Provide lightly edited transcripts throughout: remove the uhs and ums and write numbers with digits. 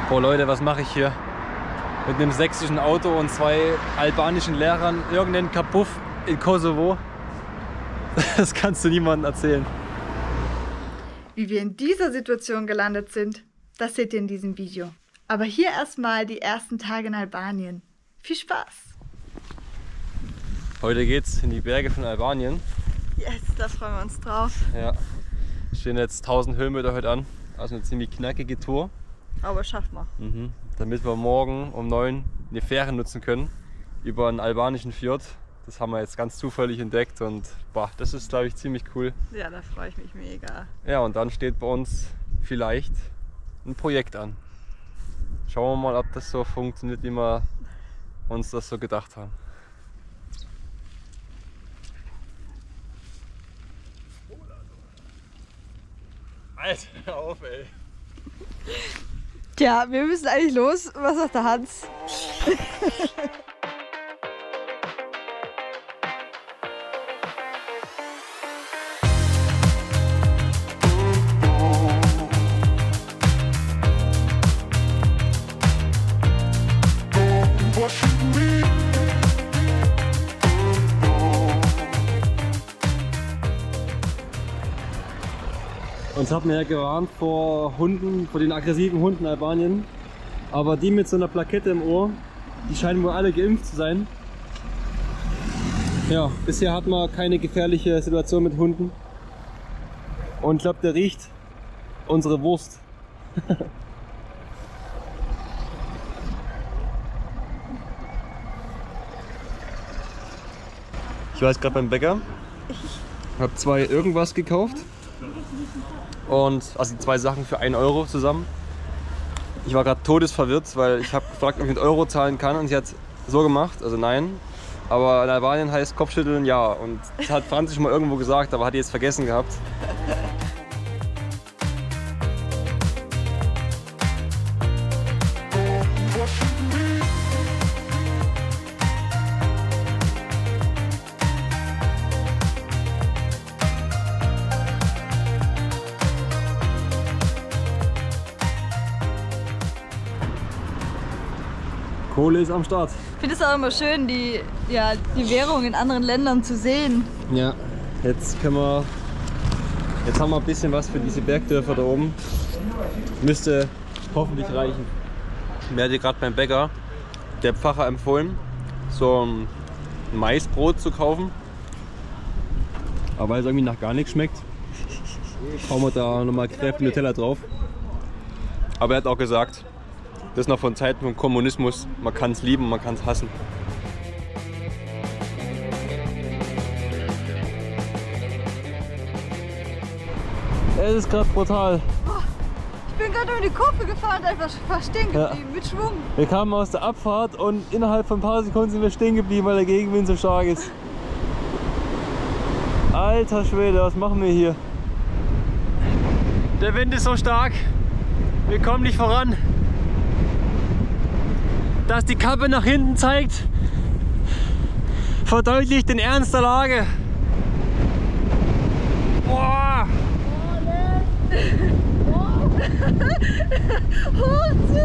Boah Leute, was mache ich hier? Mit einem sächsischen Auto und 2 albanischen Lehrern irgendeinen Kapuff in Kosovo. Das kannst du niemandem erzählen. Wie wir in dieser Situation gelandet sind, das seht ihr in diesem Video. Aber hier erstmal die ersten Tage in Albanien. Viel Spaß! Heute geht's in die Berge von Albanien. Yes, da freuen wir uns drauf. Ja, stehen jetzt 1000 Höhenmeter heute an. Also eine ziemlich knackige Tour. Aber schaffen wir. Damit wir morgen um 9 eine Fähre nutzen können über einen albanischen Fjord. Das haben wir jetzt ganz zufällig entdeckt und boah, das ist, glaube ich, ziemlich cool. Ja, da freue ich mich mega. Ja, und dann steht bei uns vielleicht ein Projekt an. Schauen wir mal, ob das so funktioniert, wie wir uns das so gedacht haben. Alter, hör auf, ey. Tja, wir müssen eigentlich los. Was sagt der Hans? Uns hat man ja gewarnt vor Hunden, vor den aggressiven Hunden in Albanien. Aber die mit so einer Plakette im Ohr, die scheinen wohl alle geimpft zu sein. Ja, bisher hat man keine gefährliche Situation mit Hunden. Und ich glaube, der riecht unsere Wurst. Ich war jetzt gerade beim Bäcker, habe 2 irgendwas gekauft. Und also 2 Sachen für 1 Euro zusammen. Ich war gerade todesverwirrt, weil ich habe gefragt, ob ich mit Euro zahlen kann und sie hat so gemacht, also nein. Aber in Albanien heißt Kopfschütteln ja und das hat Franz schon mal irgendwo gesagt, aber hat die jetzt vergessen gehabt. Kohle ist am Start. Ich finde es auch immer schön, die Währung in anderen Ländern zu sehen. Ja, jetzt haben wir ein bisschen was für diese Bergdörfer da oben. Müsste hoffentlich reichen. Mir hat hier gerade beim Bäcker der Pfarrer empfohlen, so ein Maisbrot zu kaufen. Aber weil es irgendwie nach gar nichts schmeckt, hauen wir da nochmal Crepe Nutella drauf. Aber er hat auch gesagt, das ist noch von Zeiten vom Kommunismus. Man kann es lieben, man kann es hassen. Es ist gerade brutal. Ich bin gerade um die Kurve gefahren und einfach stehen geblieben, mit Schwung. Wir kamen aus der Abfahrt und innerhalb von ein paar Sekunden sind wir stehen geblieben, weil der Gegenwind so stark ist. Alter Schwede, was machen wir hier? Der Wind ist so stark, wir kommen nicht voran. Dass die Kappe nach hinten zeigt, verdeutlicht den Ernst der Lage. Boah! Hol zu!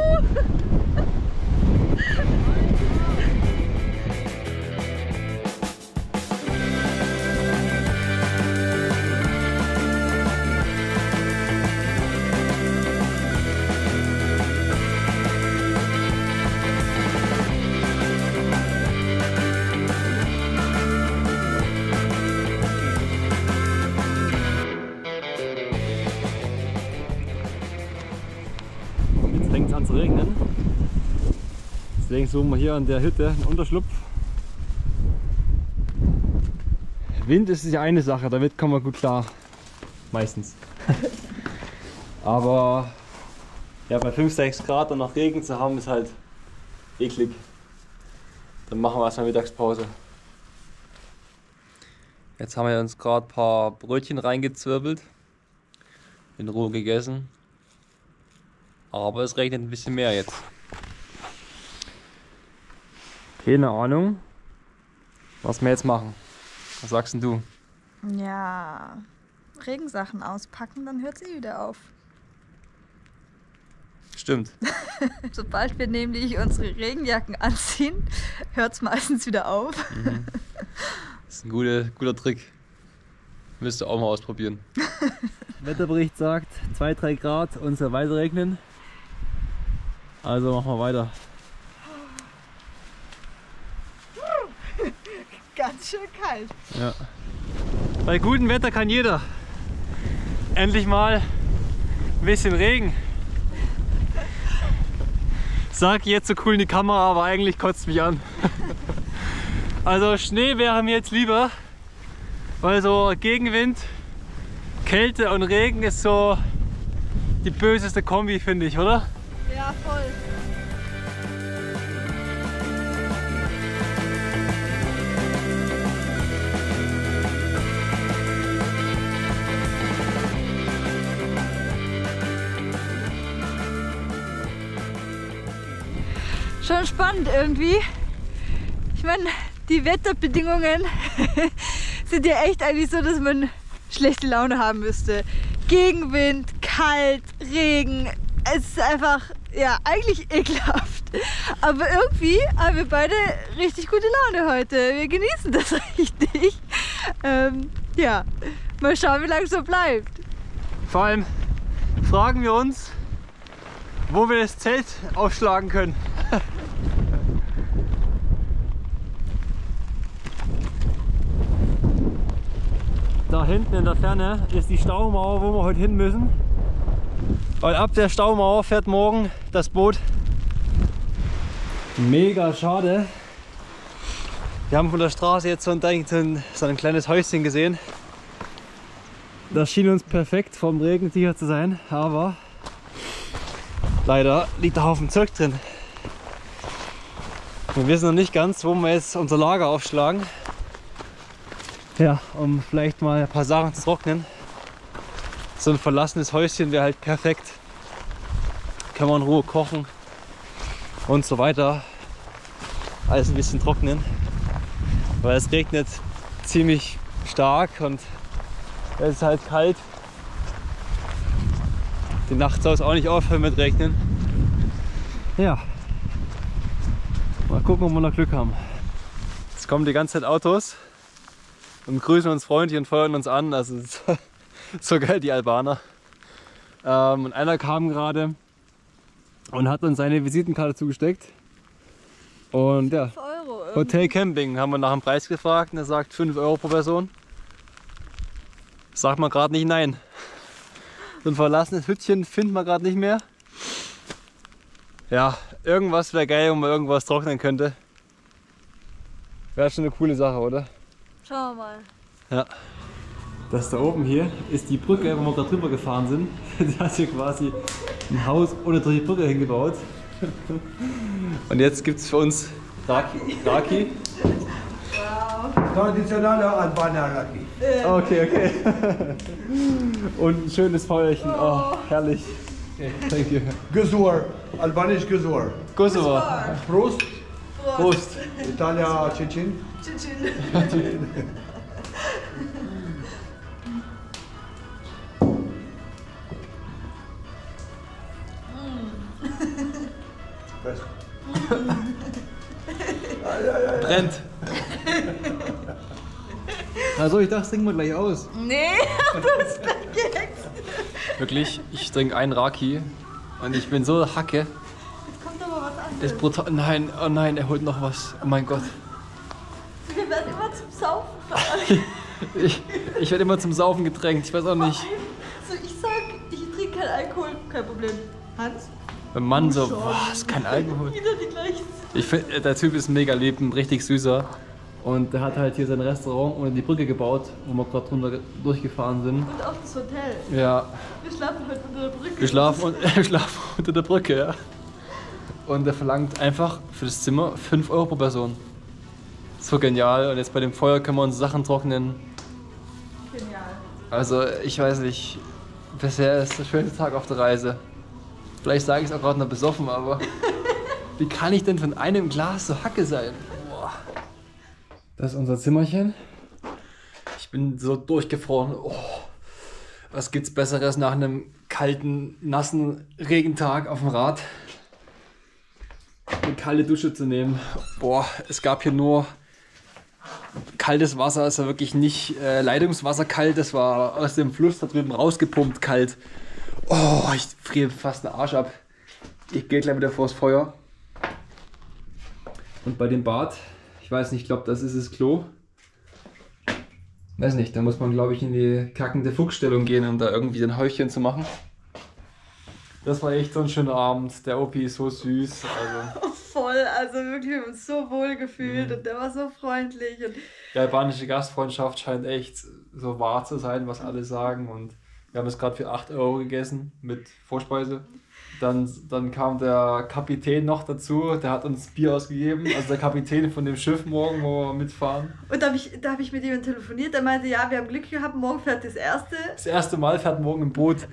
Fängt es an zu regnen. Deswegen suchen wir hier an der Hütte einen Unterschlupf. Wind ist die eine Sache, damit kommen wir gut klar. Meistens. Aber ja, bei 5, 6 Grad und noch Regen zu haben, ist halt eklig. Dann machen wir erstmal Mittagspause. Jetzt haben wir uns gerade ein paar Brötchen reingezwirbelt. In Ruhe gegessen. Aber es regnet ein bisschen mehr jetzt. Keine Ahnung, was wir jetzt machen. Was sagst denn du? Ja, Regensachen auspacken, dann hört sie wieder auf. Stimmt. Sobald wir nämlich unsere Regenjacken anziehen, hört es meistens wieder auf. Mhm. Das ist ein guter Trick. Müsst ihr auch mal ausprobieren. Wetterbericht sagt 2-3 Grad und es soll weiter regnen. Also machen wir weiter. Ganz schön kalt. Ja. Bei gutem Wetter kann jeder. Endlich mal ein bisschen Regen. Sag jetzt so cool in die Kamera, aber eigentlich kotzt mich an. Also Schnee wäre mir jetzt lieber, weil so Gegenwind, Kälte und Regen ist so die böseste Kombi, finde ich, oder? Ja, voll. Schon spannend irgendwie. Ich meine, die Wetterbedingungen sind ja echt eigentlich so, dass man schlechte Laune haben müsste. Gegenwind, kalt, Regen. Es ist einfach, ja, eigentlich ekelhaft. Aber irgendwie haben wir beide richtig gute Laune heute. Wir genießen das richtig. Ja, mal schauen, wie lange es so bleibt. Vor allem fragen wir uns, wo wir das Zelt aufschlagen können. Da hinten in der Ferne ist die Staumauer, wo wir heute hin müssen. Weil ab der Staumauer fährt morgen das Boot. Mega schade. Wir haben von der Straße jetzt so ein kleines Häuschen gesehen. Das schien uns perfekt vom Regen sicher zu sein, aber leider liegt ein Haufen Zeug drin. Wir wissen noch nicht ganz, wo wir jetzt unser Lager aufschlagen. Ja, um vielleicht mal ein paar Sachen zu trocknen. So ein verlassenes Häuschen wäre halt perfekt. Kann man in Ruhe kochen und so weiter. Alles ein bisschen trocknen. Weil es regnet ziemlich stark und es ist halt kalt. Die Nacht soll es auch nicht aufhören mit Regnen. Ja. Mal gucken, ob wir noch Glück haben. Jetzt kommen die ganze Zeit Autos und grüßen uns freundlich und feuern uns an. Also so geil, die Albaner. Und einer kam gerade und hat uns seine Visitenkarte zugesteckt. Und ja, 5 Euro Hotel Camping haben wir nach dem Preis gefragt und er sagt 5 Euro pro Person. Sagt man gerade nicht nein. So ein verlassenes Hütchen findet man gerade nicht mehr. Ja, irgendwas wäre geil, wo man irgendwas trocknen könnte. Wäre schon eine coole Sache, oder? Schauen wir mal. Ja. Das da oben hier ist die Brücke, wo wir gerade drüber gefahren sind. Die hat hier quasi ein Haus ohne die Brücke hingebaut. Und jetzt gibt es für uns Raki. Wow. Traditionelle Albaner Raki. Okay. Und ein schönes Feuerchen. Oh, herrlich. Thank you. Gusur, albanisch Gusur. Kosovo. Prost, Prost. Italia, Tschetschen. Brennt. Also ich dachte, das trinken wir gleich aus. Nee, das ist vergessen. Wirklich, ich trinke einen Raki und ich bin so Hacke. Jetzt kommt aber was anderes. Ist brutal. Nein, oh nein, er holt noch was. Oh mein Gott. Wir werden immer zum Saufen verarscht. Ich werde immer zum Saufen gedrängt, ich weiß auch nicht. So, ich sag, ich trinke keinen Alkohol, kein Problem. Hans? Mein Mann so, was, kein Alkohol. Wieder die gleichen. Ich finde, der Typ ist mega lieb, ein richtig süßer. Und der hat halt hier sein Restaurant unter die Brücke gebaut, wo wir gerade drunter durchgefahren sind. Und auch das Hotel. Ja, Wir schlafen heute unter der Brücke. wir schlafen unter der Brücke, ja. Und der verlangt einfach für das Zimmer 5 Euro pro Person. So genial. Und jetzt bei dem Feuer können wir uns Sachen trocknen. Genial. Also ich weiß nicht, bisher ist der schönste Tag auf der Reise. Vielleicht sage ich es auch gerade noch besoffen, aber wie kann ich denn von einem Glas so Hacke sein? Boah. Das ist unser Zimmerchen. Ich bin so durchgefroren. Oh, was gibt's Besseres nach einem kalten, nassen Regentag auf dem Rad eine kalte Dusche zu nehmen. Boah, es gab hier nur kaltes Wasser, es war wirklich nicht Leitungswasser kalt, das war aus dem Fluss da drüben rausgepumpt kalt. Oh, ich friere fast den Arsch ab. Ich gehe gleich wieder vors Feuer. Und bei dem Bad, ich weiß nicht, ich glaube, das ist das Klo. Weiß nicht, da muss man, glaube ich, in die kackende Fuchsstellung gehen, um da irgendwie ein Häufchen zu machen. Das war echt so ein schöner Abend. Der Opi ist so süß. Also. Voll, also wirklich, wir haben uns so wohl gefühlt und der war so freundlich. Und die albanische Gastfreundschaft scheint echt so wahr zu sein, was alle sagen. Und wir haben es gerade für 8 € gegessen mit Vorspeise. Dann kam der Kapitän noch dazu, der hat uns Bier ausgegeben, also der Kapitän von dem Schiff morgen, wo wir mitfahren. Und da hab ich mit ihm telefoniert, der meinte, ja, wir haben Glück gehabt, morgen fährt das erste. Das erste Mal fährt morgen ein Boot.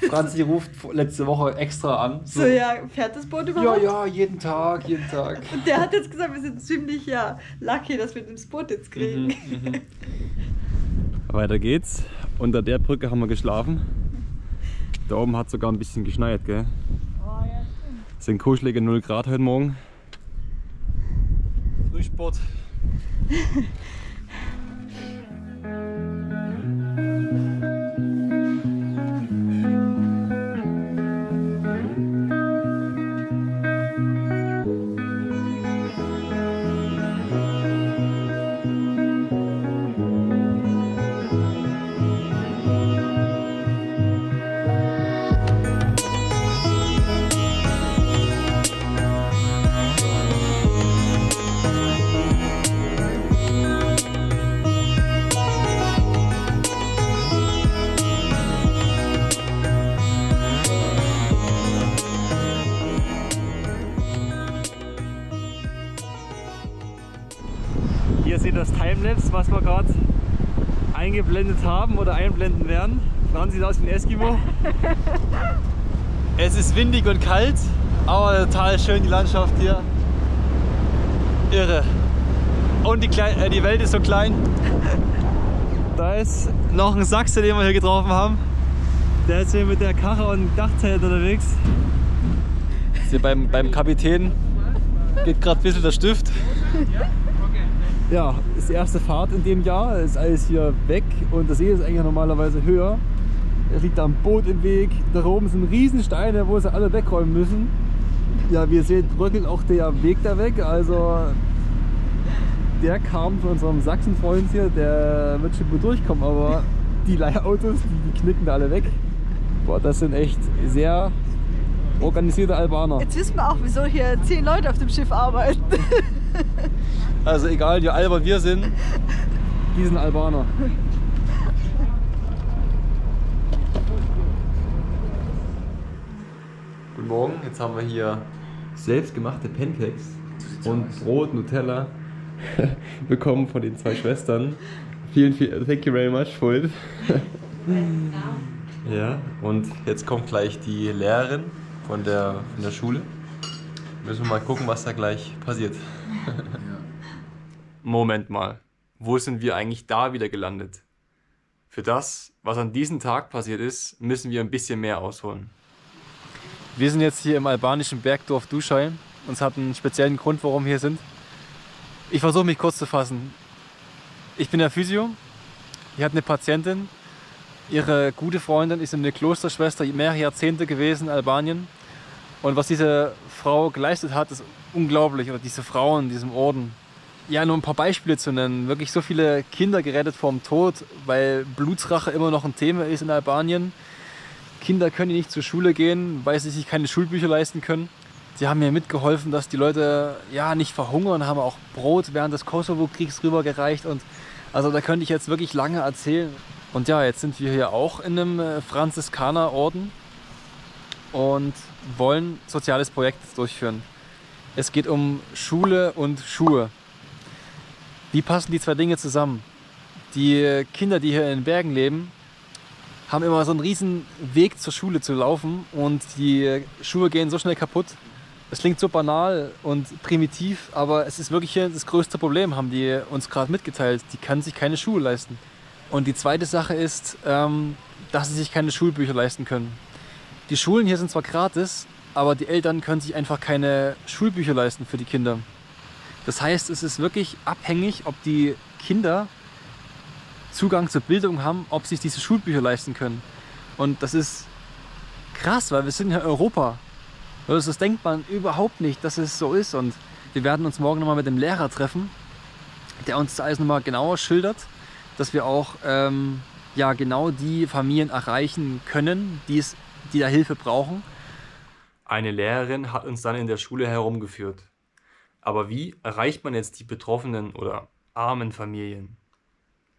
Franzi ruft letzte Woche extra an. So, ja, fährt das Boot überhaupt? Ja, jeden Tag. Und der hat jetzt gesagt, wir sind ziemlich lucky, dass wir das Boot jetzt kriegen. Weiter geht's. Unter der Brücke haben wir geschlafen. Da oben hat sogar ein bisschen geschneit, gell? Oh, ja, stimmt. Es sind kuschelige 0 Grad heute Morgen. Frühsport. Hier seht ihr das Timelapse, was wir gerade eingeblendet haben oder einblenden werden. Franzi sieht aus wie ein Eskimo. Es ist windig und kalt, aber total schön die Landschaft hier. Irre. Und die Welt ist so klein. Da ist noch ein Sachse, den wir hier getroffen haben. Der ist hier mit der Karre und Dachzelt unterwegs. Hier beim Kapitän geht gerade ein bisschen der Stift. Ja, ist die erste Fahrt in dem Jahr, ist alles hier weg und der See ist eigentlich normalerweise höher. Es liegt da ein Boot im Weg, da oben sind Riesensteine, wo sie alle wegräumen müssen. Ja, wie ihr seht, bröckelt auch der Weg da weg, also der kam von unserem Sachsenfreund hier, der wird schon gut durchkommen, aber die Leihautos, die knicken da alle weg. Boah, das sind echt sehr organisierte Albaner. Jetzt wissen wir auch, wieso hier 10 Leute auf dem Schiff arbeiten. Also egal, wie albern wir sind, die sind Albaner. Guten Morgen, jetzt haben wir hier selbstgemachte Pancakes und Brot, Nutella bekommen von den 2 Schwestern. Vielen, thank you very much for it. Ja, und jetzt kommt gleich die Lehrerin von der Schule. Müssen wir mal gucken, was da gleich passiert. Moment mal, wo sind wir eigentlich da wieder gelandet? Für das, was an diesem Tag passiert ist, müssen wir ein bisschen mehr ausholen. Wir sind jetzt hier im albanischen Bergdorf Duschai und es hat einen speziellen Grund, warum wir hier sind. Ich versuche mich kurz zu fassen. Ich bin der Physio, ich habe eine Patientin, ihre gute Freundin ist eine Klosterschwester, mehrere Jahrzehnte gewesen in Albanien. Und was diese Frau geleistet hat, ist unglaublich, oder diese Frauen in diesem Orden. Ja, nur ein paar Beispiele zu nennen. Wirklich so viele Kinder gerettet vom Tod, weil Blutsrache immer noch ein Thema ist in Albanien. Kinder können nicht zur Schule gehen, weil sie sich keine Schulbücher leisten können. Sie haben mir mitgeholfen, dass die Leute ja nicht verhungern, haben auch Brot während des Kosovo-Kriegs rübergereicht. Und also da könnte ich jetzt wirklich lange erzählen. Und ja, jetzt sind wir hier auch in einem Franziskanerorden und wollen soziales Projekt durchführen. Es geht um Schule und Schuhe. Wie passen die 2 Dinge zusammen? Die Kinder, die hier in den Bergen leben, haben immer so einen riesen Weg zur Schule zu laufen und die Schuhe gehen so schnell kaputt. Es klingt so banal und primitiv, aber es ist wirklich hier das größte Problem, haben die uns gerade mitgeteilt. Die können sich keine Schuhe leisten. Und die zweite Sache ist, dass sie sich keine Schulbücher leisten können. die Schulen hier sind zwar gratis, aber die Eltern können sich einfach keine Schulbücher leisten für die Kinder. Das heißt, es ist wirklich abhängig, ob die Kinder Zugang zur Bildung haben, ob sie sich diese Schulbücher leisten können. Und das ist krass, weil wir sind ja in Europa. Das denkt man überhaupt nicht, dass es so ist. Und wir werden uns morgen nochmal mit dem Lehrer treffen, der uns das alles nochmal genauer schildert, dass wir auch ja, genau die Familien erreichen können, die da Hilfe brauchen. Eine Lehrerin hat uns dann in der Schule herumgeführt. Aber wie erreicht man jetzt die betroffenen oder armen Familien?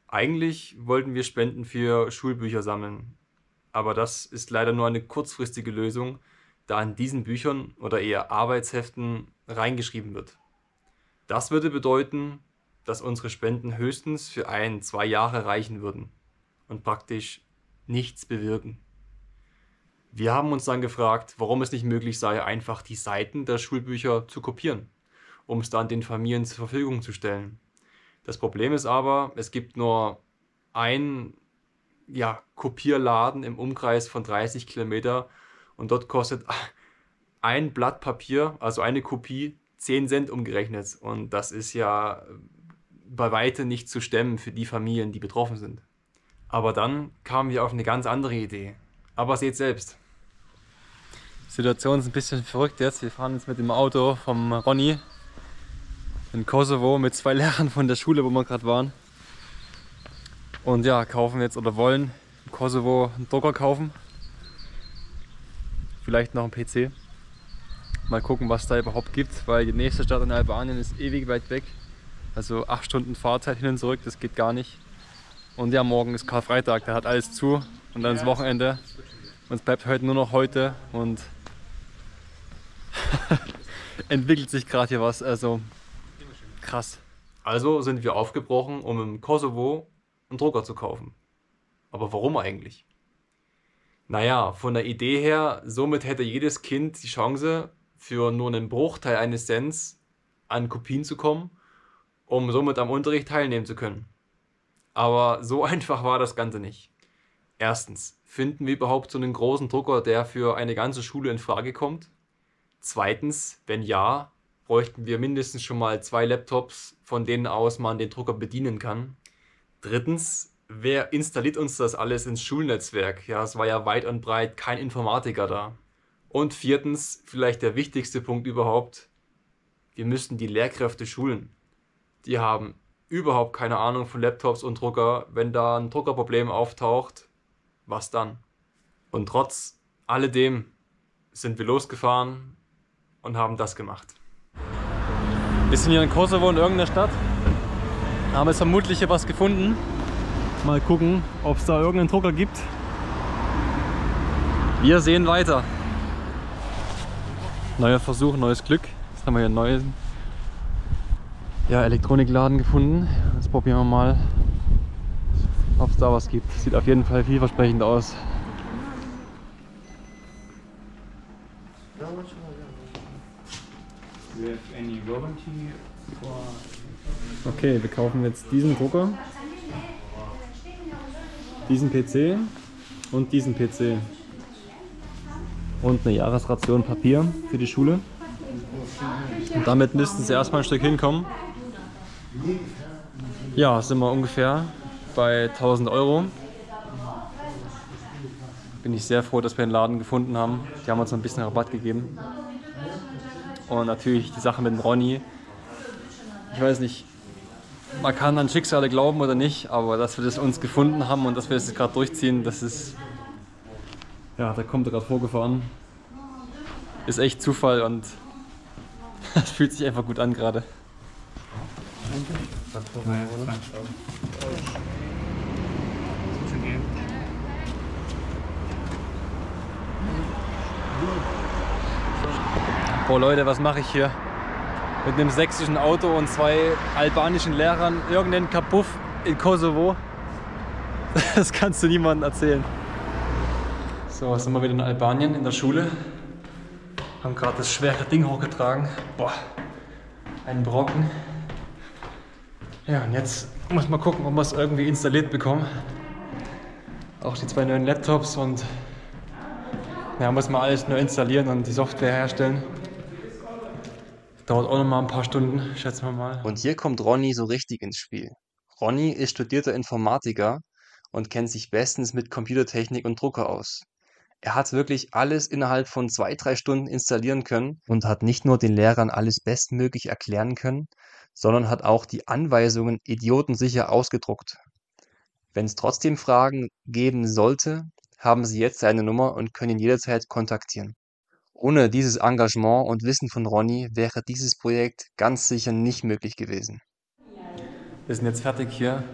Eigentlich wollten wir Spenden für Schulbücher sammeln. Aber das ist leider nur eine kurzfristige Lösung, da in diesen Büchern oder eher Arbeitsheften reingeschrieben wird. Das würde bedeuten, dass unsere Spenden höchstens für 1-2 Jahre reichen würden und praktisch nichts bewirken. Wir haben uns dann gefragt, warum es nicht möglich sei, einfach die Seiten der Schulbücher zu kopieren, um es dann den Familien zur Verfügung zu stellen. Das Problem ist aber, es gibt nur einen Kopierladen im Umkreis von 30 Kilometer und dort kostet ein Blatt Papier, also eine Kopie, 10 Cent umgerechnet. Und das ist ja bei weitem nicht zu stemmen für die Familien, die betroffen sind. Aber dann kamen wir auf eine ganz andere Idee. Aber seht selbst. Die Situation ist ein bisschen verrückt jetzt. Wir fahren jetzt mit dem Auto vom Ronny in Kosovo mit 2 Lehrern von der Schule, wo wir gerade waren. Und ja, kaufen jetzt oder wollen im Kosovo einen Drucker kaufen. Vielleicht noch einen PC. Mal gucken, was da überhaupt gibt, weil die nächste Stadt in Albanien ist ewig weit weg. Also 8 Stunden Fahrzeit hin und zurück, das geht gar nicht. Und ja, morgen ist Karfreitag, da hat alles zu und dann ist Wochenende. Und es bleibt heute nur noch heute und entwickelt sich gerade hier was, also krass. Also sind wir aufgebrochen, um im Kosovo einen Drucker zu kaufen. Aber warum eigentlich? Naja, von der Idee her, somit hätte jedes Kind die Chance, für nur einen Bruchteil eines Cents an Kopien zu kommen, um somit am Unterricht teilnehmen zu können. Aber so einfach war das Ganze nicht. Erstens, finden wir überhaupt so einen großen Drucker, der für eine ganze Schule in Frage kommt? Zweitens, wenn ja, bräuchten wir mindestens schon mal 2 Laptops, von denen aus man den Drucker bedienen kann. Drittens, wer installiert uns das alles ins Schulnetzwerk? Ja, es war ja weit und breit kein Informatiker da. Und viertens, vielleicht der wichtigste Punkt überhaupt, wir müssten die Lehrkräfte schulen. Die haben überhaupt keine Ahnung von Laptops und Drucker. Wenn da ein Druckerproblem auftaucht, was dann? Und trotz alledem sind wir losgefahren und haben das gemacht. Wir sind hier in Kosovo in irgendeiner Stadt, haben jetzt vermutlich hier was gefunden. Mal gucken, ob es da irgendeinen Drucker gibt. Wir sehen weiter. Neuer Versuch, neues Glück. Jetzt haben wir hier einen neuen Elektronikladen gefunden. Jetzt probieren wir mal, ob es da was gibt. Sieht auf jeden Fall vielversprechend aus. Okay, wir kaufen jetzt diesen Drucker, diesen PC und diesen PC. Und eine Jahresration Papier für die Schule. Und damit müssten sie erstmal ein Stück hinkommen. Ja, sind wir ungefähr bei 1000 Euro. Bin ich sehr froh, dass wir den Laden gefunden haben. Die haben uns ein bisschen Rabatt gegeben. Und natürlich die Sache mit dem Ronny. Ich weiß nicht, man kann an Schicksale glauben oder nicht, aber dass wir das uns gefunden haben und dass wir das gerade durchziehen, das ist... Ja, da kommt er gerade vorgefahren. Ist echt Zufall und es fühlt sich einfach gut an gerade. Boah Leute, was mache ich hier? Mit einem sächsischen Auto und 2 albanischen Lehrern irgendeinen Kapuff in Kosovo. Das kannst du niemandem erzählen. So, sind wir wieder in Albanien in der Schule. Haben gerade das schwere Ding hochgetragen. Boah, ein Brocken. Ja, und jetzt muss man gucken, ob wir es irgendwie installiert bekommen. Auch die 2 neuen Laptops und Ja, muss man alles neu installieren und die Software herstellen. Dauert auch noch mal ein paar Stunden, schätzen wir mal. Und hier kommt Ronny so richtig ins Spiel. Ronny ist studierter Informatiker und kennt sich bestens mit Computertechnik und Drucker aus. Er hat wirklich alles innerhalb von 2-3 Stunden installieren können und hat nicht nur den Lehrern alles bestmöglich erklären können, sondern hat auch die Anweisungen idiotensicher ausgedruckt. Wenn es trotzdem Fragen geben sollte, haben Sie jetzt seine Nummer und können ihn jederzeit kontaktieren. Ohne dieses Engagement und Wissen von Ronny wäre dieses Projekt ganz sicher nicht möglich gewesen. Wir sind jetzt fertig hier.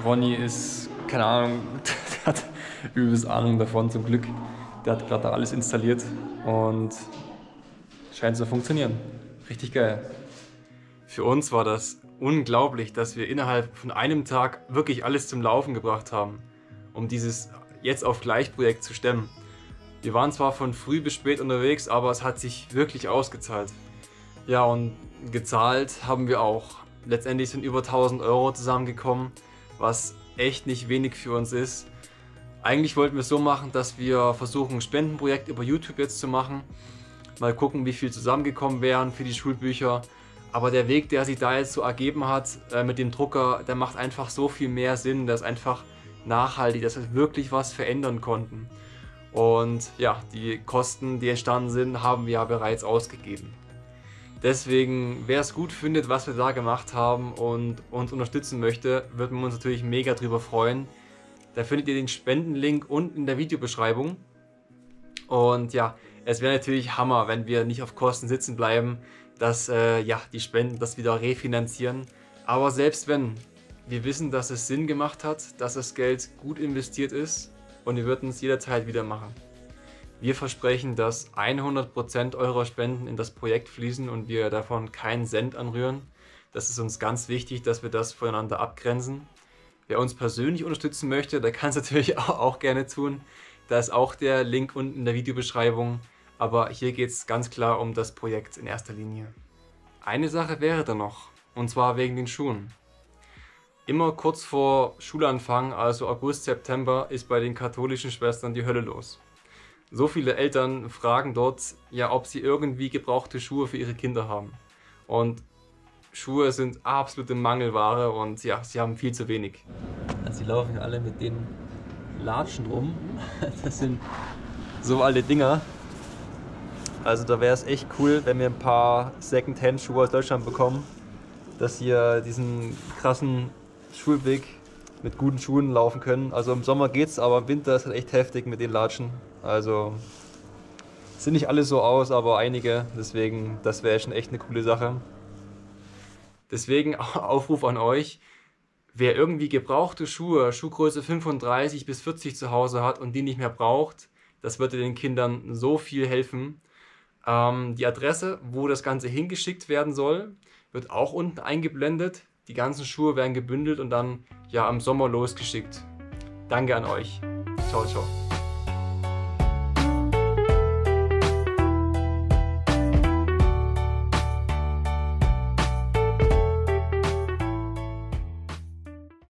Ronny ist, keine Ahnung, der hat übelst Ahnung davon zum Glück. Der hat gerade alles installiert und scheint zu funktionieren. Richtig geil. Für uns war das unglaublich, dass wir innerhalb von einem Tag wirklich alles zum Laufen gebracht haben, um dieses Jetzt auf gleich Projekt zu stemmen. Wir waren zwar von früh bis spät unterwegs, aber es hat sich wirklich ausgezahlt. Ja, und gezahlt haben wir auch. Letztendlich sind über 1000 € zusammengekommen, was echt nicht wenig für uns ist. Eigentlich wollten wir es so machen, dass wir versuchen, ein Spendenprojekt über YouTube jetzt zu machen. Mal gucken, wie viel zusammengekommen wären für die Schulbücher. Aber der Weg, der sich da jetzt so ergeben hat mit dem Drucker, der macht einfach so viel mehr Sinn. Der ist einfach nachhaltig, dass wir wirklich was verändern konnten. Und ja, die Kosten, die entstanden sind, haben wir ja bereits ausgegeben. Deswegen, wer es gut findet, was wir da gemacht haben und uns unterstützen möchte, würden wir uns natürlich mega drüber freuen. Da findet ihr den Spendenlink unten in der Videobeschreibung. Und ja, es wäre natürlich Hammer, wenn wir nicht auf Kosten sitzen bleiben, dass ja, die Spenden das wieder refinanzieren. Aber selbst wenn, wir wissen, dass es Sinn gemacht hat, dass das Geld gut investiert ist und wir würden es jederzeit wieder machen. Wir versprechen, dass 100% eurer Spenden in das Projekt fließen und wir davon keinen Cent anrühren. Das ist uns ganz wichtig, dass wir das voneinander abgrenzen. Wer uns persönlich unterstützen möchte, der kann es natürlich auch gerne tun. Da ist auch der Link unten in der Videobeschreibung. Aber hier geht es ganz klar um das Projekt in erster Linie. Eine Sache wäre da noch, und zwar wegen den Schuhen. Immer kurz vor Schulanfang, also August, September, ist bei den katholischen Schwestern die Hölle los. So viele Eltern fragen dort, ja, ob sie irgendwie gebrauchte Schuhe für ihre Kinder haben. Und Schuhe sind absolute Mangelware und ja, sie haben viel zu wenig. Also sie laufen alle mit den Latschen rum. Das sind so alte Dinger. Also da wäre es echt cool, wenn wir ein paar Second-Hand-Schuhe aus Deutschland bekommen, dass wir diesen krassen Schulweg mit guten Schuhen laufen können. Also im Sommer geht's, aber im Winter ist es echt heftig mit den Latschen. Also sind nicht alle so aus, aber einige. Deswegen, das wäre schon echt eine coole Sache. Deswegen Aufruf an euch, wer irgendwie gebrauchte Schuhe, Schuhgröße 35 bis 40 zu Hause hat und die nicht mehr braucht, das würde den Kindern so viel helfen. Die Adresse, wo das Ganze hingeschickt werden soll, wird auch unten eingeblendet. Die ganzen Schuhe werden gebündelt und dann ja im Sommer losgeschickt. Danke an euch. Ciao, ciao.